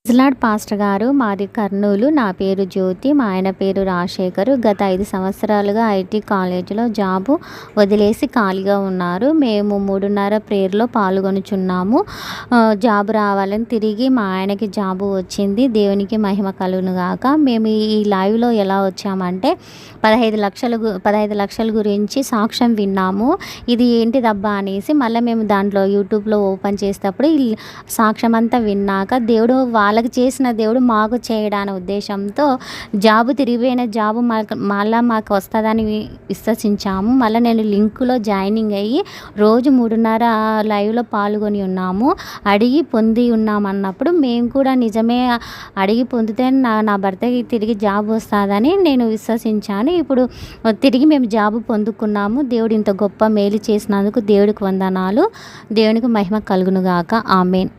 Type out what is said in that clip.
ఇజ్లాడ్ pastor గారు, మాది కర్నూలు. నా పేరు జ్యోతి, మా ఆయన పేరు రాజశేఖరు. గత 5 సంవత్సరాలుగా ఐటీ కాలేజీలో జాబు వదిలేసి ఖాళీగా ఉన్నారు. మేము 3:30 ప్రేయర్లో పాల్గొనుచున్నాము. జాబు రావాలని తిరిగి మా ఆయనకి జాబు వచ్చింది. దేవునికి మహిమ కలుగును గాక. మేము ఈ లైవ్లో ఎలా వచ్చామంటే 15 లక్షల గురించి సాక్ష్యం విన్నాము. ఇది ఏంటిదబ్బా అనేసి మళ్ళీ మేము దాంట్లో యూట్యూబ్లో ఓపెన్ చేసేటప్పుడు ఈ సాక్ష్యం అంతా విన్నాక దేవుడు వాళ్ళకి చేసిన దేవుడు మాకు చేయడానికి ఉద్దేశంతో జాబు తిరిగిపోయిన జాబు మళ్ళీ మాకు వస్తుందని విశ్వసించాము. మళ్ళీ నేను లింకులో జాయినింగ్ అయ్యి రోజు 3:30 లైవ్లో పాల్గొని ఉన్నాము. అడిగి పొంది ఉన్నామన్నప్పుడు మేము కూడా నిజమే అడిగి పొందితే నా భర్తకి తిరిగి జాబ్ వస్తుందని నేను విశ్వసించాను. ఇప్పుడు తిరిగి మేము జాబు పొందుకున్నాము. దేవుడు ఇంత గొప్ప మేలు చేసినందుకు దేవుడికి వందనాలు. దేవునికి మహిమ కలుగును గాక. ఆమేన్.